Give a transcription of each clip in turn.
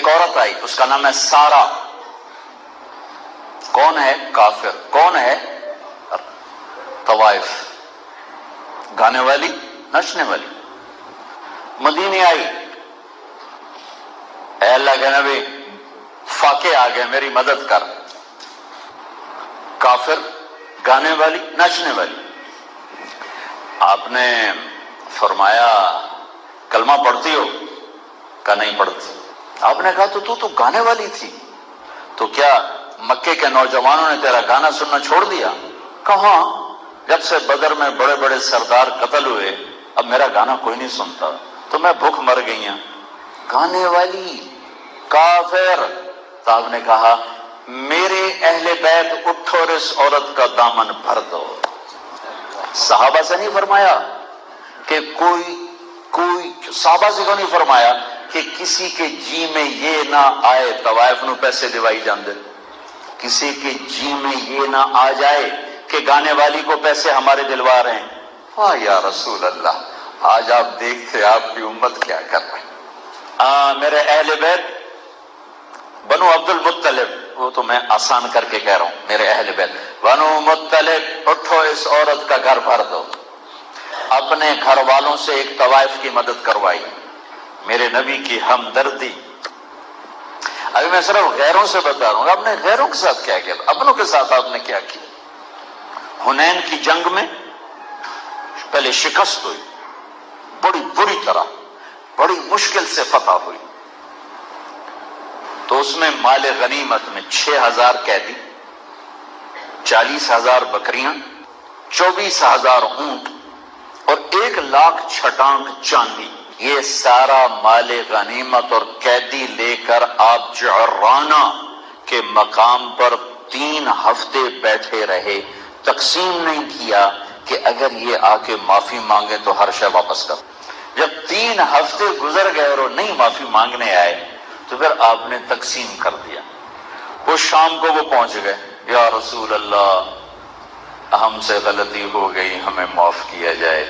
ایک عورت آئی، اس کا نام ہے سارا. کون ہے؟ کافر. کون ہے؟ طوائف، گانے والی، نچنے والی. مدینے آئی، اے اللہ کے نبی فاقے آ گئے، میری مدد کر. کافر، گانے والی، نچنے والی. آپ نے فرمایا کلمہ پڑھتی ہو؟ کہا نہیں پڑھتی. آپ نے کہا تو گانے والی تھی، تو کیا مکے کے نوجوانوں نے تیرا گانا سننا چھوڑ دیا؟ کہاں، جب سے بدر میں بڑے بڑے سردار قتل ہوئے اب میرا گانا کوئی نہیں سنتا، تو میں بھوک مر گئی ہوں. گانے والی، کافر. تو آپ نے کہا میرے اہل بیت اٹھو اور اس عورت کا دامن بھر دو. صحابہ سے نہیں فرمایا کہ کوئی صحابہ سے کیوں نہیں فرمایا کہ کسی کے جی میں یہ نہ آئے طوائف نو پیسے دیوائی جاندے، کسی کے جی میں یہ نہ آ جائے کہ گانے والی کو پیسے ہمارے دلوا رہے ہیں. واہ یا رسول اللہ، آج آپ دیکھتے آپ کی امت کیا کر رہے ہیں. میرے اہل بیت بنو عبد المطلب، وہ تو میں آسان کر کے کہہ رہا ہوں، میرے اہل بیت بنو مطلب اٹھو اس عورت کا گھر بھر دو. اپنے گھر والوں سے ایک طوائف کی مدد کروائی. میرے نبی کی ہمدردی. ابھی میں صرف غیروں سے بتا رہا ہوں، اپنے غیروں کے ساتھ کیا کیا، اپنوں کے ساتھ آپ نے کیا کیا. حنین کی جنگ میں پہلے شکست ہوئی، بڑی بری طرح، بڑی مشکل سے فتح ہوئی. تو اس میں مال غنیمت میں 6000 قیدی، 40,000 بکریاں، 24,000 اونٹ اور 1,00,000 چھٹانک چاندی. یہ سارا مال غنیمت اور قیدی لے کر آپ جعرانہ کے مقام پر 3 ہفتے بیٹھے رہے. تقسیم نہیں کیا کہ اگر یہ آ کے معافی مانگے تو ہر شے واپس کر. جب 3 ہفتے گزر گئے اور نہیں معافی مانگنے آئے تو پھر آپ نے تقسیم کر دیا. وہ شام کو وہ پہنچ گئے، یا رسول اللہ ہم سے غلطی ہو گئی، ہمیں معاف کیا جائے،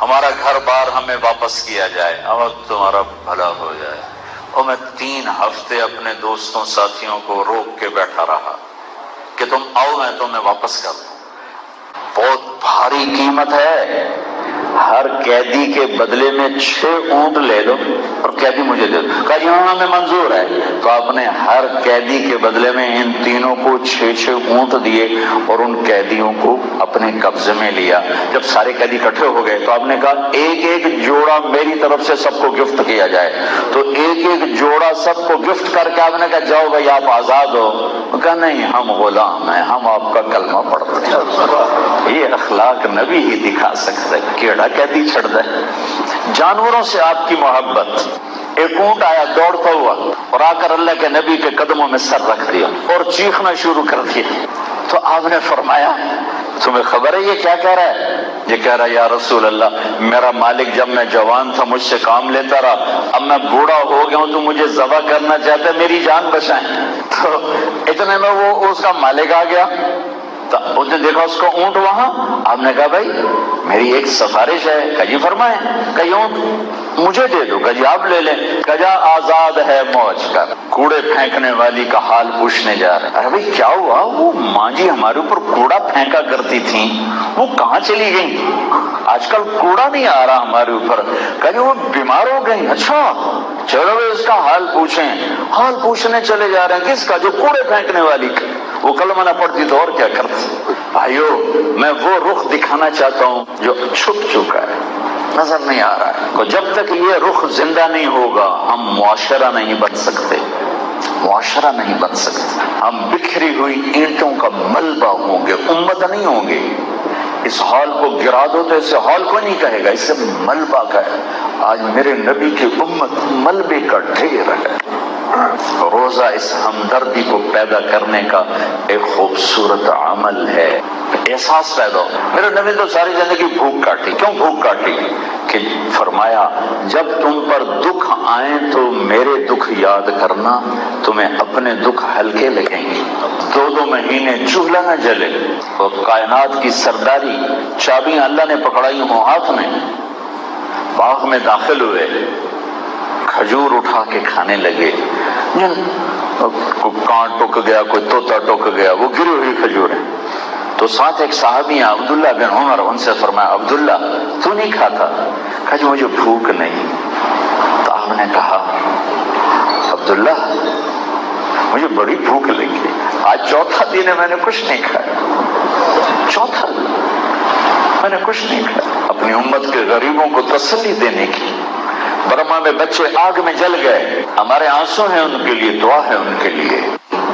ہمارا گھر بار ہمیں واپس کیا جائے، اب تمہارا بھلا ہو جائے. اور میں 3 ہفتے اپنے دوستوں ساتھیوں کو روک کے بیٹھا رہا کہ تم آؤ میں تمہیں واپس کر دوں. بہت بھاری قیمت ہے. ہر قیدی کے بدلے میں 6 اونٹ لے لو اور قیدی مجھے دے دو. کہا یہاں ہمیں منظور ہے. تو آپ نے ہر قیدی کے بدلے میں ان تینوں کو 6 اونٹ دیے اور ان قیدیوں کو اپنے قبضے میں لیا. جب سارے قیدی اکٹھے ہو گئے تو آپ نے کہا ایک جوڑا میری طرف سے سب کو گفٹ کیا جائے. تو ایک جوڑا سب کو گفٹ کر کے آپ نے کہا جاؤ بھائی آپ آزاد ہو. کہا نہیں ہم غلام ہیں، ہم آپ کا کلمہ پڑھتے ہیں. یہ اخلاق نبی ہی دکھا سکتا ہے. کیڑا قیدی چھڑ دے. جانوروں سے آپ کی محبت. ایک اونٹ آیا دوڑتا ہوا اور آ کر اللہ کے نبی کے قدموں میں سر رکھ دیا اور چیخنا شروع کر دیا. تو آپ نے فرمایا تمہیں خبر ہے یہ کیا کہہ رہا ہے؟ یہ کہہ رہا ہے یا رسول اللہ میرا مالک جب میں جوان تھا مجھ سے کام لیتا رہا، اب میں بوڑھا ہو گیا ہوں تو مجھے ذبح کرنا چاہتا ہے، میری جان بچائیں. تو اتنے میں وہ اس کا مالک آ گیا. اس نے دیکھا اس کا اونٹ وہاں. آپ نے کہا بھائی میری ایک سفارش ہے. کہا جی فرمائیں. کہا یہ اونٹ مجھے دے دو. کہا جی آپ لے لیں. کہا جا آزاد ہے موج کر. کوڑے پھینکنے والی کا حال پوچھنے جا رہے. ارے بھائی کیا ہوا؟ وہ ماں جی ہمارے اوپر کوڑا پھینکا کرتی تھیں، وہ کہاں چلی گئی؟ آج کل کوڑا نہیں آ رہا ہمارے اوپر. کہا جی وہ بیمار ہو گئی. اچھا چلو اس کا حال پوچھیں. حال پوچھنے چلے جا رہے ہیں. کس کا؟ جو کوڑے پھینکنے والی کا. وہ کلمہ نہ پڑتی تو اور کیا کرتی. بھائیو میں وہ رخ دکھانا چاہتا ہوں جو چھپ چکا ہے، نظر نہیں آ رہا ہے. جب تک یہ رخ زندہ نہیں ہوگا ہم معاشرہ نہیں بن سکتے. معاشرہ نہیں بن سکتے. ہم بکھری ہوئی اینٹوں کا ملبہ ہوں گے، امت نہیں ہوں گے. اس ہال کو گرا دو تو اسے ہال کو نہیں کہے گا، اسے ملبہ کہے. آج میرے نبی کی امت ملبے کا ڈھیر ہے. روزہ اس ہمدردی کو پیدا کرنے کا ایک خوبصورت عمل ہے. احساس پیدا ہو. میرے نبی تو ساری زندگی بھوک کاٹی. کیوں بھوک کاٹی؟ کہ فرمایا جب تم پر دکھ آئیں تو میرے دکھ یاد کرنا، تمہیں اپنے دکھ ہلکے لگیں گے. 2 مہینے چولہا نہ جلے اور کائنات کی سرداری چابیاں اللہ نے پکڑائی ہوں ہاتھ میں. باغ میں داخل ہوئے، کھجور اٹھا کے کھانے لگے. جن کو کان ٹک گیا، کوئی طوطا ٹک گیا، وہ گری ہوئی کھجور ہیں۔ تو ساتھ ایک صحابی ہیں عبداللہ بن عمر، ان سے فرمایا عبداللہ تو نہیں کھاتا؟ کہا جی مجھے بھوک نہیں۔ تو آپ نے کہا عبداللہ مجھے بڑی بھوک لگی، آج چوتھا دن ہے میں نے کچھ نہیں کھایا، چوتھا دن میں نے کچھ نہیں کھایا۔ اپنی امت کے غریبوں کو تسلی دینے کی۔ برما میں بچے آگ میں جل گئے، ہمارے آنسو ہیں ان کے لیے، دعا ہے ان کے لیے،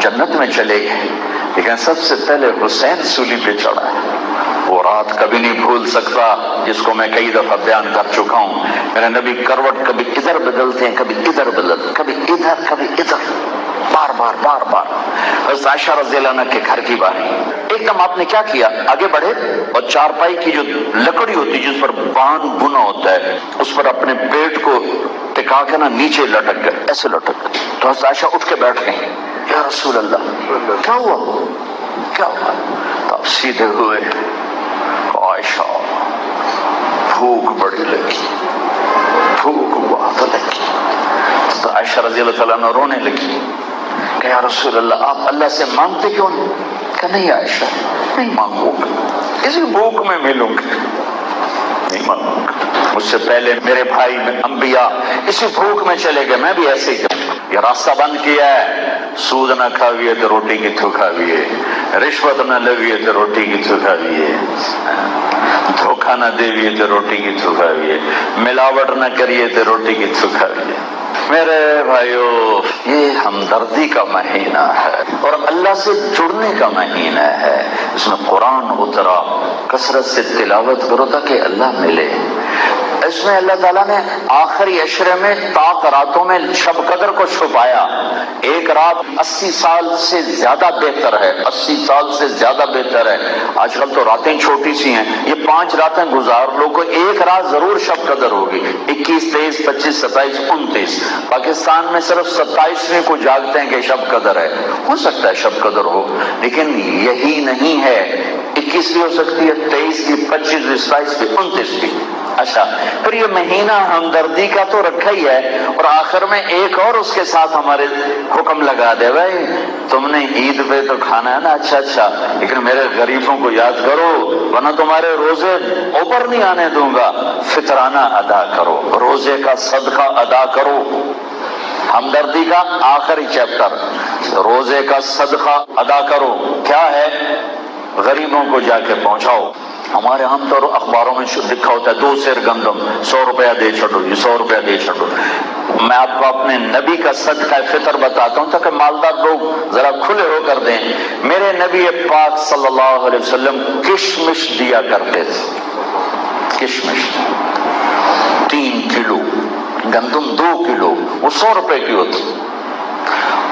جنت میں چلے گئے، لیکن سب سے پہلے حسین سولی پہ چڑھا ہے۔ وہ رات کبھی نہیں بھول سکتا جس کو میں کئی دفعہ بیان کر چکا ہوں۔ میرے نبی کروٹ کبھی ادھر بدلتے ہیں، کبھی ادھر بدلتے، کبھی ادھر کبھی ادھر، بار بار بار بار۔ حضرت عائشہ رضی اللہ عنہ کے گھر کی باری، ایک دم آپ نے کیا کیا، آگے بڑھے اور چارپائی کی جو لکڑی ہوتی جس پر باندھ بنا ہوتا ہے اس پر اپنے پیٹ کو ٹکا کے نا نیچے لٹک گئے، ایسے لٹک گئے۔ تو حضرت عائشہ اٹھ کے بیٹھ گئی، یا رسول اللہ کیا ہوا کیا ہوا؟ تو آپ سیدھے ہوئے، عائشہ بھوک بڑی لگی، بھوک بہت لگی۔ تو عائشہ رضی اللہ تعالیٰ عنہ رونے لگی کہ یا رسول اللہ آپ اللہ سے مانگتے کیوں نہیں؟ کہ نہیں عائشہ نہیں مانگوں گا، اسی بھوک میں ملوں گا، نہیں مانگوں گا۔ مجھ سے پہلے میرے بھائی انبیاء اسی بھوک میں چلے گئے، میں بھی ایسے ہی جاؤں گا۔ یہ راستہ بند کیا ہے، سود نہ کھاویے تو روٹی کی تھو کھاویے، رشوت نہ لویے تو روٹی کی تھو کھاویے، دھوکہ نہ دیویے تو روٹی کی تھو کھاویے، ملاوٹ نہ کریے تو روٹی کی تھو کھاویے۔ میرے بھائیو یہ ہمدردی کا مہینہ ہے اور اللہ سے جڑنے کا مہینہ ہے، اس میں قرآن اترا، کثرت سے تلاوت کرو تاکہ اللہ ملے۔ اس میں اللہ تعالیٰ نے آخری عشرے میں طاق راتوں میں شب قدر کو چھپایا۔ ایک رات 80 سال سے زیادہ بہتر ہے، 80 سال سے زیادہ بہتر ہے۔ آج کل تو راتیں چھوٹی سی ہیں، یہ 5 راتیں گزار لو، کوئی ایک رات ضرور شب قدر ہوگی، 21 23 25 27 29۔ پاکستان میں صرف 27ویں کو جاگتے ہیں کہ شب قدر ہے، ہو سکتا ہے شب قدر ہو، لیکن یہی نہیں ہے۔ 21 بھی ہو سکتی ہے، 23 بھی، 25 بھی، 27 بھی، 29 بھی۔ اچھا پھر یہ مہینہ ہمدردی کا تو رکھا ہی ہے، اور آخر میں ایک اور اس کے ساتھ ہمارے حکم لگا دے، بھائی تم نے عید پہ تو کھانا ہے نا، اچھا لیکن میرے غریبوں کو یاد کرو ورنہ تمہارے روزے اوپر نہیں آنے دوں گا۔ فطرانہ ادا کرو، روزے کا صدقہ ادا کرو۔ ہمدردی کا آخری چیپٹر، روزے کا صدقہ ادا کرو۔ کیا ہے؟ غریبوں کو جا کے پہنچاؤ۔ ہمارے عام طور اخباروں میں لکھا ہوتا ہے 2 سیر گندم 100 روپیہ دے چھوڑو، یہ 100 روپیہ دے چھوڑو۔ میں آپ کو اپنے نبی کا صدقہ فطر بتاتا ہوں تاکہ مالدار لوگ ذرا کھلے ہو کر دیں۔ میرے نبی پاک صلی اللہ علیہ وسلم کشمش دیا کرتے تھے، کشمش 3 کلو، گندم 2 کلو، وہ 100 روپے کی ہوتی،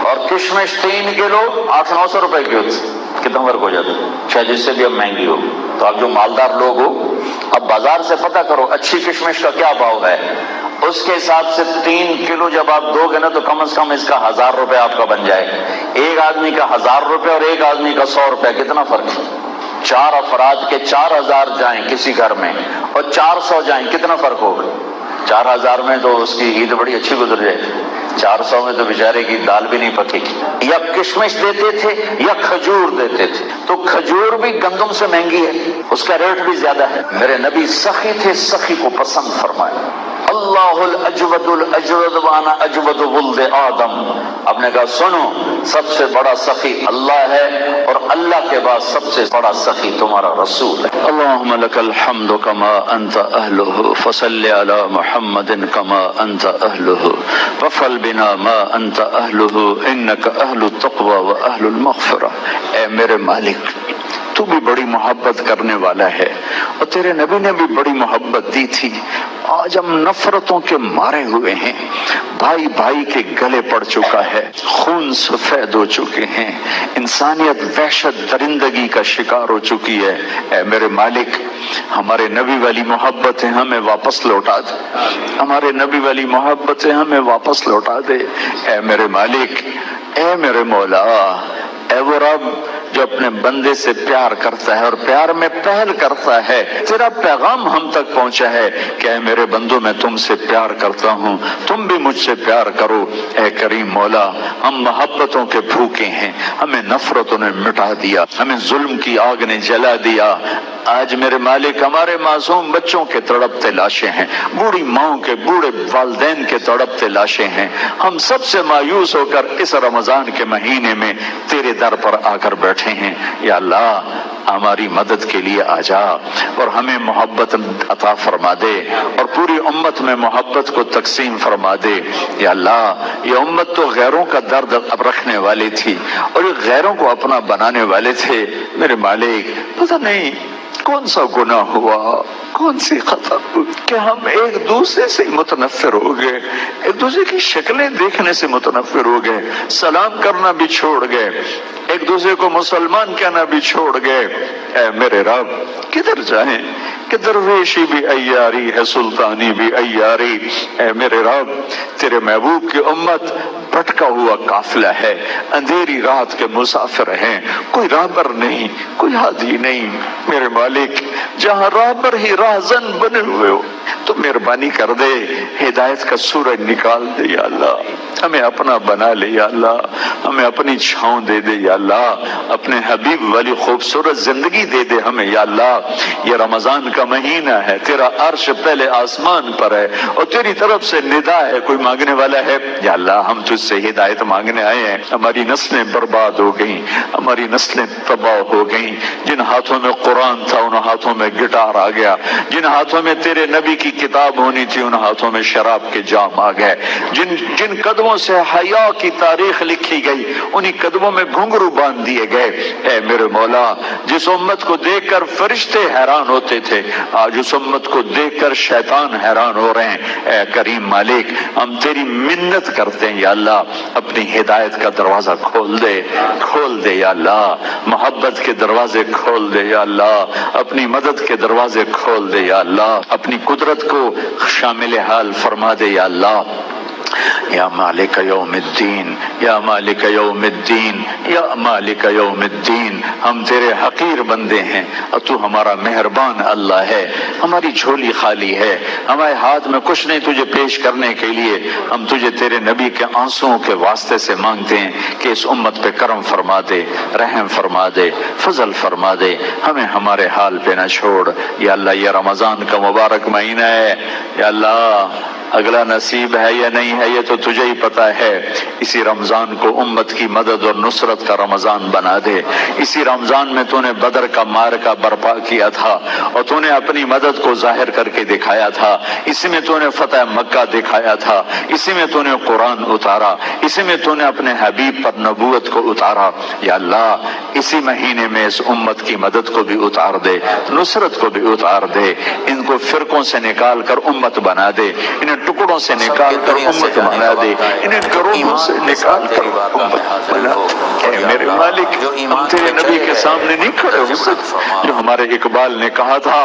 اور کشمش 3 کلو 800-900 روپے کی ہوتی۔ کتنا فرق ہو جاتا ہے؟ شاید اس سے بھی اب مہنگی ہو۔ تو آپ جو مالدار لوگ ہو اب بازار سے پتہ کرو اچھی کشمش کا کیا بھاؤ ہے، اس کے حساب سے 3 کلو جب آپ دو گے نا تو کم از کم اس کا 1000 روپے آپ کا بن جائے۔ ایک آدمی کا 1000 روپے اور ایک آدمی کا 100 روپے، کتنا فرق ہے؟ 4 افراد کے 4000 جائیں کسی گھر میں اور 400 جائیں، کتنا فرق ہوگا؟ 4000 میں تو اس کی عید بڑی اچھی گزر جائے، 400 میں تو بیچارے کی دال بھی نہیں پکے گی۔ یا کشمش دیتے تھے یا کھجور دیتے تھے، تو کھجور بھی گندم سے مہنگی ہے، اس کا ریٹ بھی زیادہ ہے۔ میرے نبی سخی تھے، سخی کو پسند فرمائے۔ اللہ الاجود الاجود وانا اجود ولد آدم، آپ نے کہا سنو سب سے بڑا سخی اللہ ہے اور اللہ کے بعد سب سے بڑا سخی تمہارا رسول ہے۔ اللہم لک الحمد کما انت اہلہ فصل علی محمد کما انت اہلہ وفعل بنا ما انت اہلہ انک اہل التقوی و اہل المغفرہ۔ اے میرے مالک تو بھی بڑی محبت کرنے والا ہے اور تیرے نبی نے بھی بڑی محبت دی تھی۔ آج ہم نفرتوں کے مارے ہوئے ہیں، بھائی بھائی کے گلے پڑ چکا ہے، خون سفید ہو چکے ہیں، انسانیت وحشت درندگی کا شکار ہو چکی ہے۔ اے میرے مالک ہمارے نبی والی محبتیں ہمیں واپس لوٹا دے، ہمارے نبی والی محبتیں ہمیں واپس لوٹا دے۔ اے میرے مالک، اے میرے مولا، اے وہ رب جو اپنے بندے سے پیار کرتا ہے اور پیار میں پہل کرتا ہے۔ تیرا پیغام ہم تک پہنچا ہے کہ اے میرے بندوں میں تم سے پیار کرتا ہوں، تم بھی مجھ سے پیار کرو۔ اے کریم مولا، ہم محبتوں کے بھوکے ہیں، ہمیں نفرتوں نے مٹا دیا، ہمیں ظلم کی آگ نے جلا دیا۔ آج میرے مالک ہمارے معصوم بچوں کے تڑپتے لاشیں ہیں، بوڑھی ماؤں کے، بوڑھے والدین کے تڑپتے لاشیں ہیں۔ ہم سب سے مایوس ہو کر اس رمضان کے مہینے میں تیرے در پر آ کر بیٹھے ہیں۔ یا اللہ ہماری مدد کے لیے آ جا اور ہمیں محبت عطا فرما دے اور پوری امت میں محبت کو تقسیم فرما دے۔ یا اللہ یہ امت تو غیروں کا درد اب رکھنے والی تھی اور یہ غیروں کو اپنا بنانے والے تھے۔ میرے مالک پتہ نہیں کون سا گناہ ہوا، کون سی خطا کہ ہم ایک دوسرے سے متنفر ہو گئے، ایک دوسرے کی شکلیں دیکھنے سے متنفر ہو گئے، سلام کرنا بھی چھوڑ گئے، ایک دوسرے کو مسلمان کہنا بھی چھوڑ گئے۔ اے میرے رب کدھر جائیں کہ درویشی بھی عیاری ہے، سلطانی بھی عیاری۔ اے میرے رب تیرے محبوب کی امت بھٹکا ہوا قافلہ ہے، اندھیری رات کے مسافر ہیں، کوئی راہبر نہیں، کوئی ہادی نہیں۔ میرے مالک جہاں راہبر ہی راہزن بنے ہوئے ہو تو مہربانی کر دے، ہدایت کا سورج نکال دے یا اللہ، ہمیں اپنا بنا لے یا اللہ، ہمیں اپنی چھاؤں دے دے یا اللہ، اپنے حبیب والی خوبصورت زندگی دے دے ہمیں یا اللہ۔ یہ رمضان کا مہینہ ہے، تیرا عرش پہلے آسمان پر ہے اور تیری طرف سے ندا ہے، کوئی مانگنے والا ہے یا اللہ؟ ہم تجھ سے ہدایت مانگنے آئے ہیں۔ ہماری نسلیں برباد ہو گئیں، ہماری نسلیں تباہ ہو گئیں، جن ہاتھوں میں قرآن تھا ان ہاتھوں میں گٹار آ گیا، جن ہاتھوں میں تیرے نبی کی کتاب ہونی تھی ان ہاتھوں میں شراب کے جام آ گئے، جن قدموں سے حیا کی تاریخ لکھی گئی انہی قدموں میں گھنگرو باندھ دیے گئے۔ اے میرے مولا جس امت کو دیکھ کر فرشتے حیران ہوتے تھے آج اس امت کو دیکھ کر شیطان حیران ہو رہے ہیں۔ اے کریم مالک ہم تیری منت کرتے ہیں یا اللہ، اپنی ہدایت کا دروازہ کھول دے یا اللہ، محبت کے دروازے کھول دے یا اللہ، اپنی مدد کے دروازے کھول دے یا اللہ، اپنی قدرت کو شامل حال فرما دے یا اللہ۔ یا مالک یوم الدین، یا مالک یوم الدین، یا مالک یوم الدین، ہم تیرے حقیر بندے ہیں اور تو ہمارا مہربان اللہ ہے۔ ہماری جھولی خالی ہے، ہمارے ہاتھ میں کچھ نہیں تجھے پیش کرنے کے لیے، ہم تجھے تیرے نبی کے آنسوؤں کے واسطے سے مانگتے ہیں کہ اس امت پہ کرم فرما دے، رحم فرما دے، فضل فرما دے، ہمیں ہمارے حال پہ نہ چھوڑ یا اللہ۔ یہ رمضان کا مبارک مہینہ ہے یا اللہ، اگلا نصیب ہے یا نہیں ہے یہ تو تجھے ہی پتا ہے۔ اسی رمضان کو امت کی مدد اور نصرت کا رمضان بنا دے۔ اسی رمضان میں تو نے بدر کا معرکہ برپا کیا تھا اور تو نے اپنی مدد کو ظاہر کر کے دکھایا تھا، اسی میں تو نے فتح مکہ دکھایا تھا، اسی میں تو نے قرآن اتارا، اسی میں تو نے اپنے حبیب پر نبوت کو اتارا یا اللہ۔ اسی مہینے میں اس امت کی مدد کو بھی اتار دے، نصرت کو بھی اتار دے، ان کو فرقوں سے نکال کر امت بنا دے، انہیں ٹکڑوں سے نکال کر امت بنا دے، انہیں گروہوں سے نکال کر امت بنا دے۔ اے میرے مالک ہم تیرے نبی کے سامنے نہیں کھڑے ہو سکتے، جو ہمارے اقبال نے کہا تھا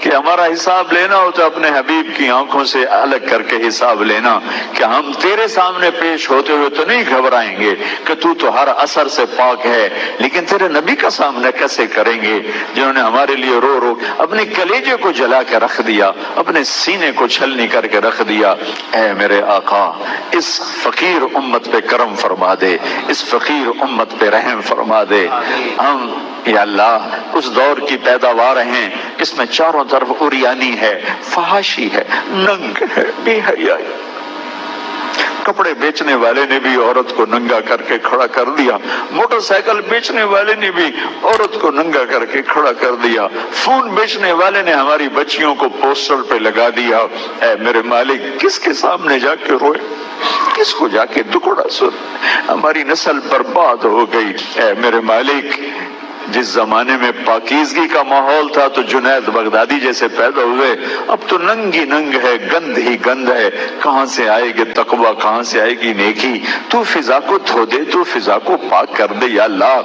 کہ ہمارا حساب لینا ہو تو اپنے حبیب کی آنکھوں سے الگ کر کے حساب لینا، کہ ہم تیرے سامنے پیش ہوتے ہوئے تو نہیں گھبرائیں گے کہ تو ہر اثر سے پاک ہے، لیکن تیرے نبی کا سامنا کیسے کریں گے جنہوں نے ہمارے لیے رو رو اپنے کلیجے کو جلا کے رکھ دیا، اپنے سینے کو چھلنی کر کے رکھ دیا۔ اے میرے آقا اس فقیر امت پہ کرم فرما دے، اس فقیر امت پہ رحم فرما دے۔ ہم یا اللہ اس دور کی پیداوار ہیں اس میں چاروں طرف عریانی ہے، فحاشی ہے، ننگ ہے، بے حیائی۔ کپڑے بیچنے والے نے بھی عورت کو ننگا کر کے کھڑا کر دیا، موٹر سائیکل بیچنے والے نے بھی عورت کو ننگا کر کے کھڑا کر دیا، فون بیچنے والے نے ہماری بچیوں کو پوسٹر پہ لگا دیا۔ اے میرے مالک کس کے سامنے جا کے روئے، کس کو جا کے دکڑا سن؟ ہماری نسل برباد ہو گئی۔ اے میرے مالک جس زمانے میں پاکیزگی کا ماحول تھا تو جنید بغدادی جیسے پیدا ہوئے، اب تو ننگی ننگ ہے، گند ہی گند ہے۔ کہاں سے آئے گی تقویٰ، کہاں سے آئے گی نیکی؟ تو فضا کو دھو دے، تو فضا کو پاک کر دے یا اللہ۔